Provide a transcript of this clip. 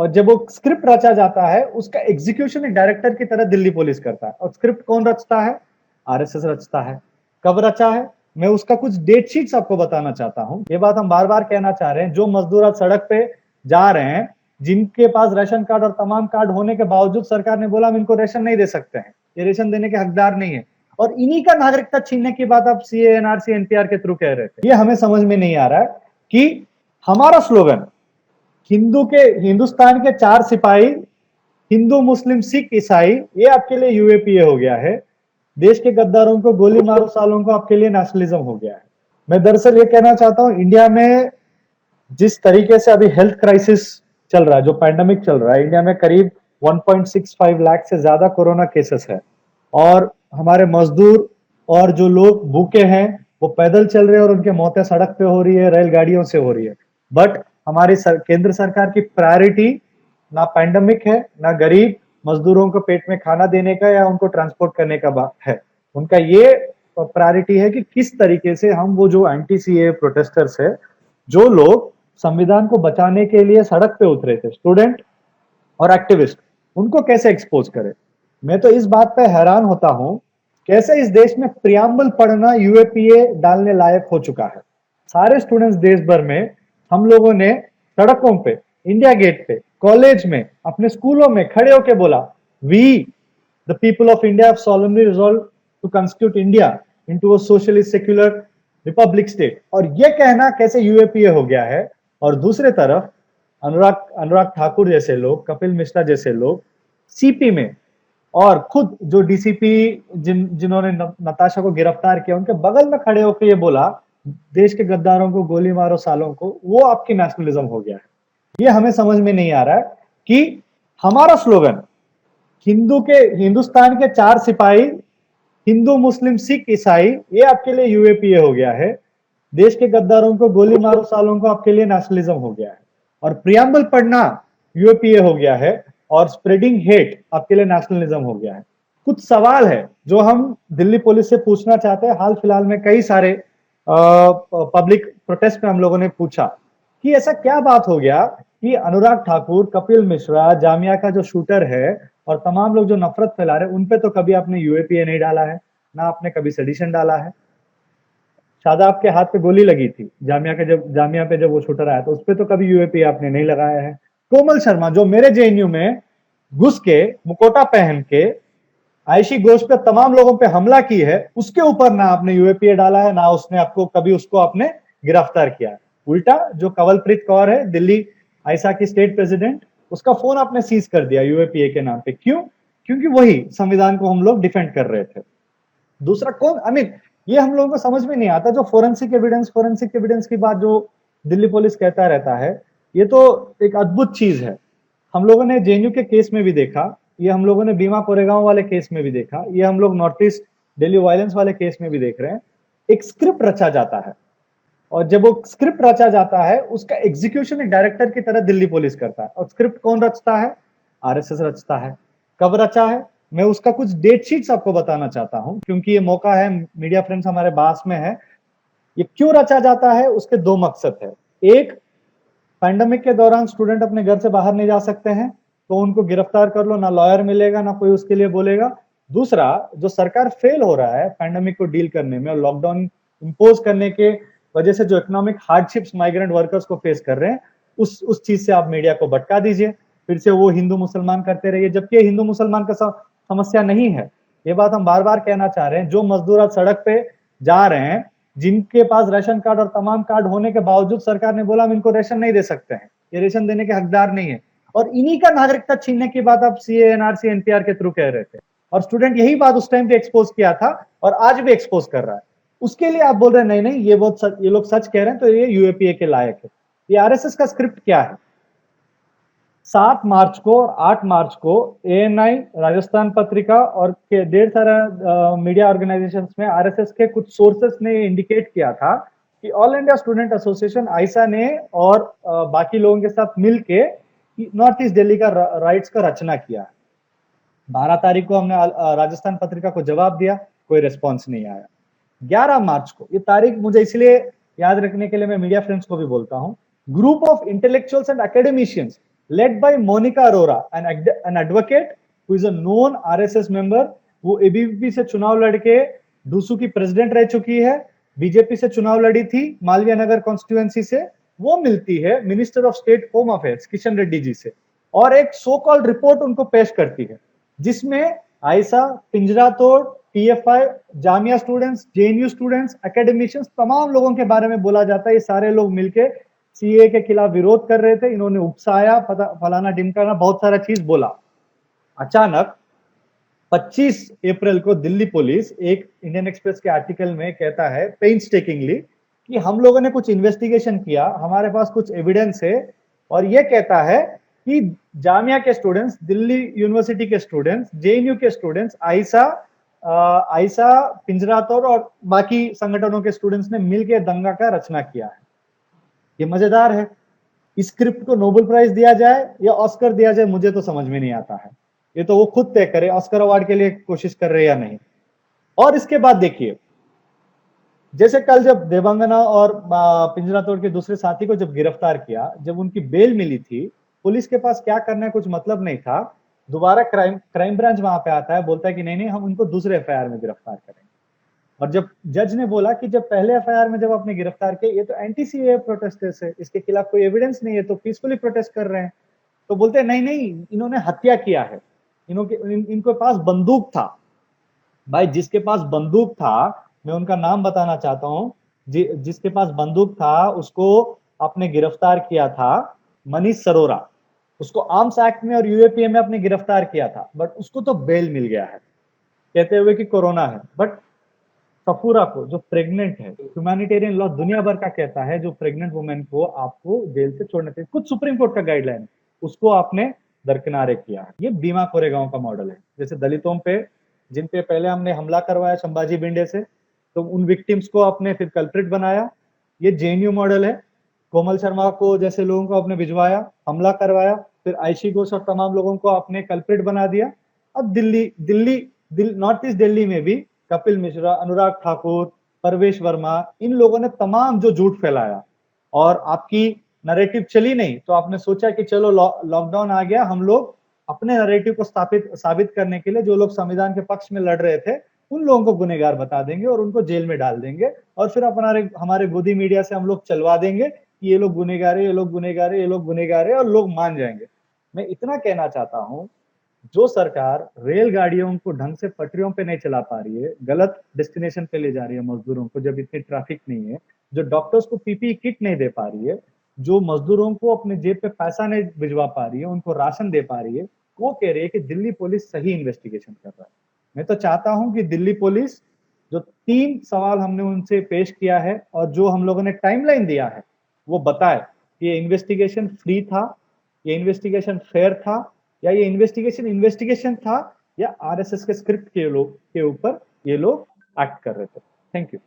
और जब वो स्क्रिप्ट रचा जाता है उसका एग्जीक्यूशन एक डायरेक्टर की तरह दिल्ली पुलिस करता है। और स्क्रिप्ट कौन रचता है? आरएसएस रचता है। कब रचा है? मैं उसका कुछ डेट शीट्स आपको बताना चाहता हूं। ये बात हम बार बार कहना चाह रहे हैं, जो मजदूर आज सड़क पे जा रहे हैं, जिनके पास राशन कार्ड और तमाम कार्ड होने के बावजूद सरकार ने बोला हम इनको रेशन नहीं दे सकते हैं, ये रेशन देने के हकदार नहीं है, और इन्हीं का नागरिकता छीनने की बात आप सीए, एनआरसी, एनपीआर के थ्रू कह रहे थे। ये हमें समझ में नहीं आ रहा है कि हमारा स्लोगन हिंदुस्तान के 4 सिपाही, हिंदू मुस्लिम सिख ईसाई, ये आपके लिए यूएपीए हो गया है। देश के गद्दारों को गोली मारो सालों को आपके लिए नेशनलिज्म हो गया है। मैं दरअसल ये कहना चाहता हूं, इंडिया में जिस तरीके से अभी हेल्थ क्राइसिस चल रहा है, जो पैंडेमिक चल रहा है, इंडिया में करीब 1.65 लाख से ज्यादा कोरोना केसेस है, और हमारे मजदूर और जो लोग भूखे हैं वो पैदल चल रहे हैं और उनके मौतें सड़क पे हो रही है, रेलगाड़ियों से हो रही है। बट हमारी केंद्र सरकार की प्रायोरिटी ना पैंडेमिक है, ना गरीब मजदूरों को पेट में खाना देने का या उनको ट्रांसपोर्ट करने का है। उनका ये प्रायोरिटी है कि किस तरीके से हम वो जो एंटी सीए प्रोटेस्टर्स है, जो लोग संविधान को बचाने के लिए सड़क पे उतरे थे, स्टूडेंट और एक्टिविस्ट, उनको कैसे एक्सपोज करें। मैं तो इस बात पे हैरान होता हूं, कैसे इस देश में प्रियम्बल पढ़ना यूएपीए डालने लायक हो चुका है। सारे स्टूडेंट्स देश भर में हम लोगों ने सड़कों पे, इंडिया गेट पे, कॉलेज में, अपने स्कूलों में खड़े होकर बोला, we the people of India have solemnly resolved to constitute India into a socialist secular republic state. और ये कहना कैसे यूएपीए हो गया है। और दूसरे तरफ अनुराग ठाकुर जैसे लोग, कपिल मिश्रा जैसे लोग सीपी में, और खुद जो डीसीपी जिन्होंने नताशा को गिरफ्तार किया, उनके बगल में खड़े होकर ये बोला देश के गद्दारों को गोली मारो सालों को, वो आपकी नेशनलिज्म हो गया है। ये हमें समझ में नहीं आ रहा है कि हमारा स्लोगन हिंदुस्तान के 4 सिपाही, हिंदू मुस्लिम सिख ईसाई, ये आपके लिए यूएपीए हो गया है। देश के गद्दारों को गोली मारो सालों को आपके लिए नेशनलिज्म हो गया है। और प्रियम्बल पढ़ना यूएपीए हो गया है, और स्प्रेडिंग हेट आपके लिए नेशनलिज्म हो गया है। कुछ सवाल है जो हम दिल्ली पुलिस से पूछना चाहते हैं। हाल फिलहाल में कई सारे पब्लिक प्रोटेस्ट में हम लोगों ने पूछा कि ऐसा क्या बात हो गया कि अनुराग ठाकुर, कपिल मिश्रा, जामिया का जो शूटर है और तमाम लोग जो नफरत फैला रहे हैं, उन पे तो कभी आपने यूएपीए नहीं डाला है, ना आपने कभी सेडिशन डाला है। शादाब के हाथ पे गोली लगी थी जामिया पे जब वो शूटर आया, तो उस पे तो कभी यूएपीए आपने नहीं लगाया है। कोमल शर्मा जो मेरे जेएनयू में घुस के मुकोटा पहन के आयशी घोष पे तमाम लोगों पे हमला की है, उसके ऊपर ना आपने यूएपीए डाला है, ना उसने आपको कभी उसको आपने गिरफ्तार किया है। उल्टा जो कंवलप्रीत कौर है, दिल्ली आयशा की स्टेट प्रेसिडेंट, उसका फोन आपने सीज कर दिया यूएपीए के नाम पे। क्यों? क्योंकि वही संविधान को हम लोग डिफेंड कर रहे थे। दूसरा कौन, आई मीन ये हम लोगों को समझ में नहीं आता, जो फोरेंसिक एविडेंस की बात जो दिल्ली पुलिस कहता रहता है, ये तो एक अद्भुत चीज है। हम लोगों ने जेएनयू के केस में भी देखा, ये हम लोगों ने भीमा कोरेगांव वाले केस में भी देखा, ये हम लोग नॉर्थ ईस्ट दिल्ली वायलेंस वाले केस में भी देख रहे हैं। एक स्क्रिप्ट रचा जाता है, और जब वो स्क्रिप्ट रचा जाता है उसका एग्जीक्यूशन एक डायरेक्टर की तरह दिल्ली पुलिस करता है। और स्क्रिप्ट कौन रचता है? आरएसएस रचता है। कब रचा है? मैं उसका कुछ डेट शीट्स आपको बताना चाहता हूं, क्योंकि ये मौका है, मीडिया फ्रेंड्स हमारे पास में है। ये क्यों रचा जाता है, उसके 2 मकसद है। एक, पैंडेमिक के दौरान स्टूडेंट अपने घर से बाहर नहीं जा सकते हैं, तो उनको गिरफ्तार कर लो, ना लॉयर मिलेगा, ना कोई उसके लिए बोलेगा। दूसरा, जो सरकार फेल हो रहा है पैंडेमिक को डील करने में और लॉकडाउन इंपोज करने के वजह से जो इकोनॉमिक हार्डशिप्स माइग्रेंट वर्कर्स को फेस कर रहे हैं, उस चीज से आप मीडिया को भटका दीजिए, फिर से वो हिंदू मुसलमान करते रहिए, जबकि ये हिंदू मुसलमान का समस्या नहीं है। ये बात हम बार बार कहना चाह रहे हैं, जो मजदूर आज सड़क पे जा रहे हैं, जिनके पास राशन कार्ड और तमाम कार्ड होने के बावजूद सरकार ने बोला हम इनको रेशन नहीं दे सकते हैं, ये रेशन देने के हकदार नहीं है, और इन्हीं का नागरिकता छीनने की बात आप सीए, एनआरसी, एनपीआर के थ्रू कह रहे थे। और स्टूडेंट यही बात उस टाइम पे एक्सपोज किया था और आज भी एक्सपोज कर रहा है। उसके लिए आप बोल रहे हैं नहीं नहीं ये लोग सच कह रहे हैं, तो ये यूएपीए के लायक है। ये आरएसएस का स्क्रिप्ट क्या है? 7 मार्च को और 8 मार्च को एएनआई, राजस्थान पत्रिका और ढेर सारा मीडिया ऑर्गेनाइजेशंस में आरएसएस के कुछ सोर्सेस ने इंडिकेट किया था कि ऑल इंडिया स्टूडेंट एसोसिएशन आयसा ने और बाकी लोगों के साथ मिलके नॉर्थ ईस्ट दिल्ली का राइट्स का रचना किया। 12 तारीख को हमने राजस्थान पत्रिका को जवाब दिया, कोई रिस्पॉन्स नहीं आया। 11 मार्च को, ये तारीख मुझे इसलिए याद रखने के लिए मैं मीडिया फ्रेंड्स को भी बोलता हूं, group of intellectuals and academicians led by Monica Arora, an advocate who is a known RSS member. वो एबीवीपी से चुनाव लड़के डूसू की प्रेसिडेंट रह चुकी है, बीजेपी से चुनाव लड़ी थी मालवीय नगर कॉन्स्टिट्यूएंसी से। वो मिलती है minister of state home affairs Kishan Reddy ji से और एक सो कॉल्ड रिपोर्ट उनको पेश करती है, जिसमें आयशा, पिंजरा तोड़, PFI, Jamia students, JNU students, academicians, तमाम लोगों के बारे में बोला जाता है। ये सारे लोग मिलके सीए के खिलाफ विरोध कर रहे थे, इन्होंने उकसाया, फलाना डिमकाना बहुत सारा चीज बोला। अचानक 25 अप्रैल को दिल्ली पुलिस एक इंडियन एक्सप्रेस के आर्टिकल में कहता है पेन्सटेकिंगली कि हम लोगों ने कुछ इन्वेस्टिगेशन किया, हमारे पास कुछ एविडेंस है, और यह कहता है कि जामिया के स्टूडेंट्स, दिल्ली यूनिवर्सिटी के स्टूडेंट्स, जेएनयू के स्टूडेंट्स, आयशा, पिंजरा तोड़ और बाकी संगठनों के स्टूडेंट्स ने मिलकर दंगा का रचना किया है। ये मजेदार है। इस स्क्रिप्ट को नोबेल प्राइज दिया जाए या ऑस्कर दिया जाए, मुझे तो समझ में नहीं आता है। ये तो वो खुद तय करे ऑस्कर अवार्ड के लिए कोशिश कर रहे या नहीं। और इसके बाद देखिए, जैसे कल जब देवांगना और पिंजरा तोड़ के दूसरे साथी को जब गिरफ्तार किया, जब उनकी बेल मिली थी, पुलिस के पास क्या करना है कुछ मतलब नहीं था। दोबारा क्राइम ब्रांच वहां पे आता है, बोलता है कि नहीं हम उनको दूसरे एफआईआर में गिरफ्तार करेंगे। और जब जज ने बोला कि जब पहले एफआईआर में जब आपने गिरफ्तार किया, ये तो एंटी सीए प्रोटेस्टर्स है, इसके खिलाफ कोई एविडेंस नहीं है, तो पीसफुली प्रोटेस्ट कर रहे हैं। तो बोलते हैं नहीं इन्होंने हत्या किया है, इनके पास बंदूक था। भाई जिसके पास बंदूक था, मैं उनका नाम बताना चाहता हूं, जिसके पास बंदूक था उसको आपने गिरफ्तार किया था, मनीष सरोरा। उसको आर्म्स एक्ट में और यूएपीए में आपने गिरफ्तार किया था, बट उसको तो बेल मिल गया है कहते हुए कि कोरोना है। बट सफूरा को जो प्रेग्नेंट है, ह्यूमैनिटेरियन लॉ दुनिया भर का कहता है जो प्रेग्नेंट वुमेन को आपको जेल से छोड़ना चाहिए, कुछ सुप्रीम कोर्ट का गाइडलाइन, उसको आपने दरकिनारे किया है। ये भीमा कोरेगांव का मॉडल है। जैसे दलितों पे, जिन पे पहले हमने हमला करवाया संभाजी बिंडे से, तो उन विक्टिम्स को आपने फिर कल्प्रिट बनाया। ये जेएनयू मॉडल है। कोमल शर्मा को जैसे लोगों को आपने भिजवाया, हमला करवाया, फिर आयशी घोष और तमाम लोगों को आपने कल्प्रिट बना दिया। अब नॉर्थ ईस्ट दिल्ली में भी कपिल मिश्रा, अनुराग ठाकुर, परवेश वर्मा, इन लोगों ने तमाम जो झूठ फैलाया और आपकी नैरेटिव चली नहीं, तो आपने सोचा कि चलो लॉकडाउन आ गया, हम लोग अपने नैरेटिव को साबित करने के लिए जो लोग संविधान के पक्ष में लड़ रहे थे उन लोगों को गुनहगार बता देंगे और उनको जेल में डाल देंगे, और फिर हमारे गोदी मीडिया से हम लोग चलवा देंगे कि ये लोग गुनहगार है, ये लोग गुनहगार है, ये लोग गुनहगार है, और लोग मान जाएंगे। मैं इतना कहना चाहता हूं, जो सरकार रेलगाड़ियों को ढंग से पटरियों पे नहीं चला पा रही है, गलत डेस्टिनेशन पे ले जा रही है मजदूरों को जब इतनी ट्रैफिक नहीं है, जो डॉक्टर्स को पीपीई किट नहीं दे पा रही है, जो मजदूरों को अपने जेब पे पैसा नहीं भिजवा पा रही है, उनको राशन दे पा रही है, वो कह रही है कि दिल्ली पुलिस सही इन्वेस्टिगेशन कर रहा है। मैं तो चाहता हूं कि दिल्ली पुलिस, जो 3 सवाल हमने उनसे पेश किया है और जो हम लोगों ने टाइमलाइन दिया है, वो बताए कि ये इन्वेस्टिगेशन फ्री था, ये इन्वेस्टिगेशन फेयर था, या ये इन्वेस्टिगेशन था, या आरएसएस के स्क्रिप्ट के ऊपर ये लोग एक्ट कर रहे थे। Thank you.